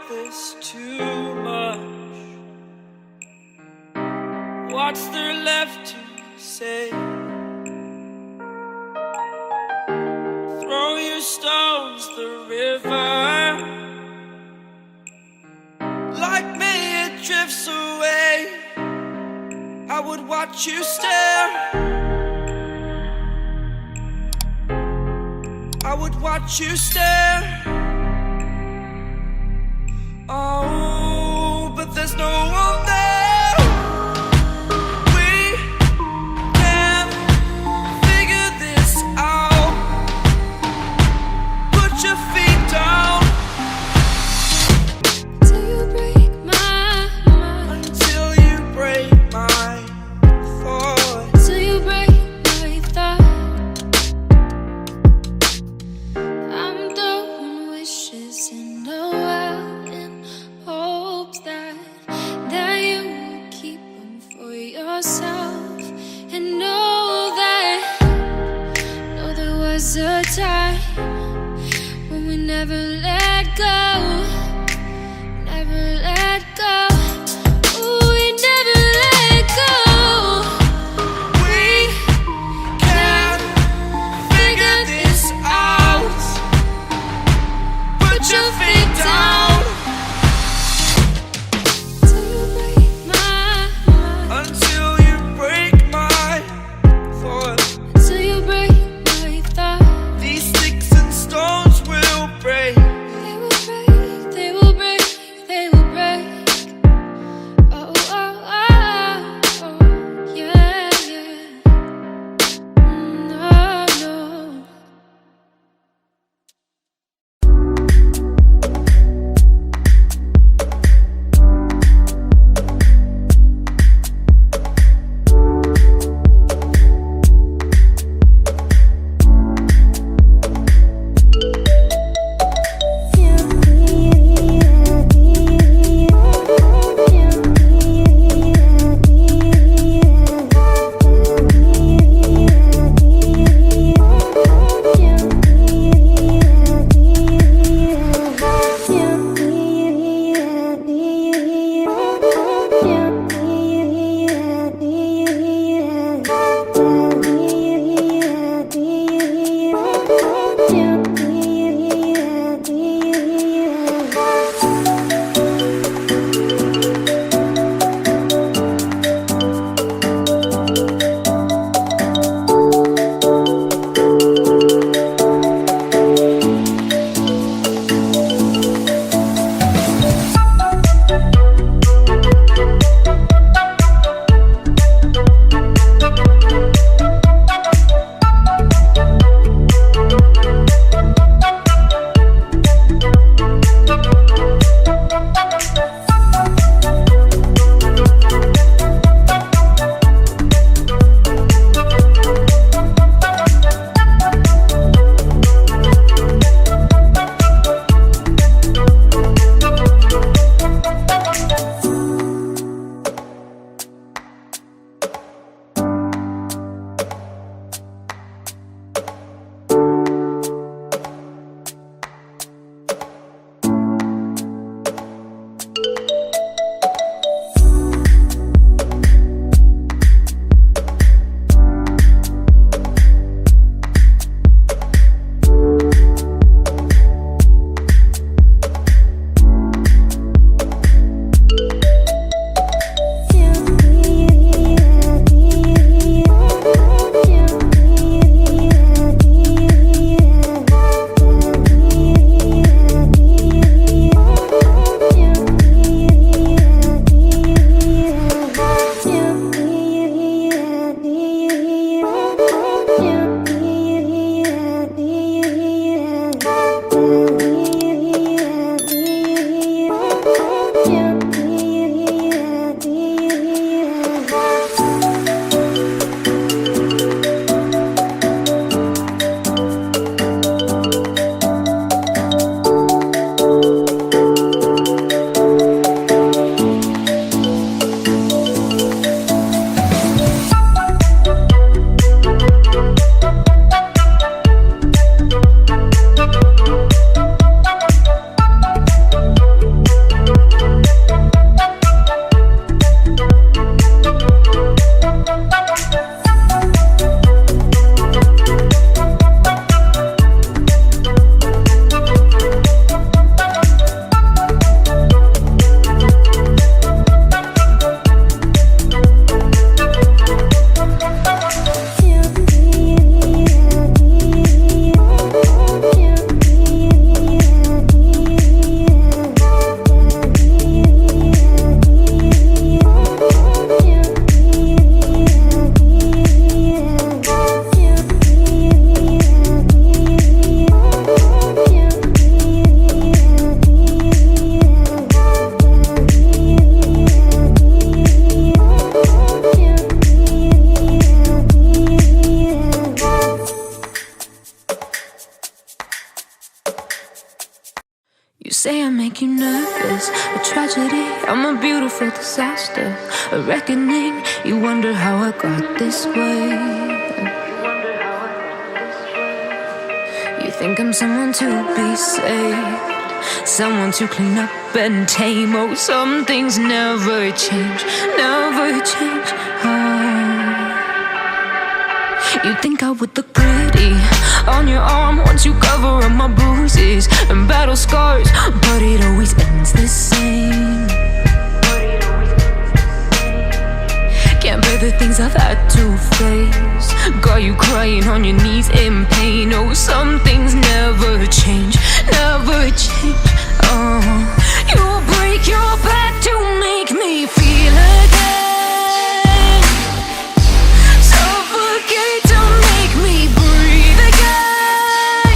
this too much? What's there left to say? Throw your stones the river. Like me it drifts away. I would watch you stare. I would watch you stare. Oh, but there's no one there. We can figure this out. Put your feet down. Till you break my mind. Until you break my thought. Till you break my thought. I'm throwing wishes in the well in hopes that you will keep them for yourself. And know there was a time when we never let go. Never let go. Ooh, we never let go. We can figure this out. Put your feet down. Till you break my mind. Until you break my thought. Till you break my thought. These sticks and stones will break. They will break, they will break, they will break. Oh, oh, oh, oh, yeah, yeah. No, no. say I make you nervous, a tragedy, I'm a beautiful disaster, a reckoning, you wonder how I got this way. You think I'm someone to be saved, someone to clean up and tame. Oh, some things never change, never change. You think I would look pretty on your arm once you cover up my bruises and battle scars, but it always ends the same. Can't bear the things I've had to face, got you crying on your knees in pain. Oh, some things never change, never change. Oh, you'll break your back to make me feel again, suffocate to make me breathe again,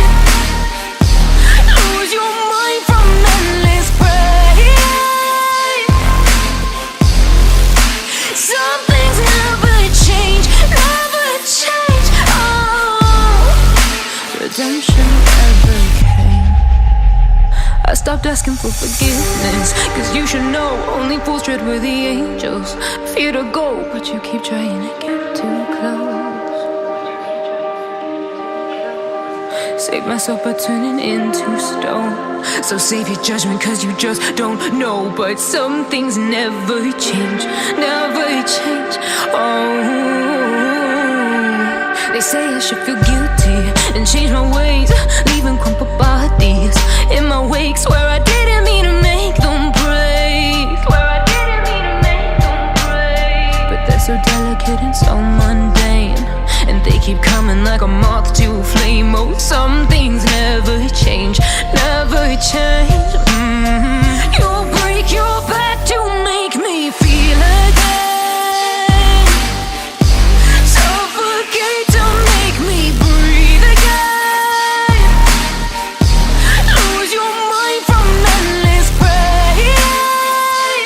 lose your mind from endless pain. Some things never change, never change. Oh, redemption never came. I stopped asking for forgiveness, cause you should know only fools tread where the angels fear to go, but you keep trying to get too close. Save myself by turning into stone, so save your judgment cause you just don't know. But some things never change, never change. Oh, they say I should feel guilty and change my ways, leaving crumpled bodies in my wake. Swear I didn't mean to make them break, swear I didn't mean to make them break. But they're so delicate and so mundane, and they keep coming like a moth to a flame. Oh, some things never change, never change. You'll break your back to make me feel again, suffocate to make me breathe again, lose your mind from endless pain.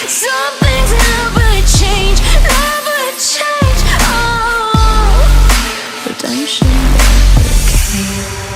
Some things never change, never change. Oh, redemption never came.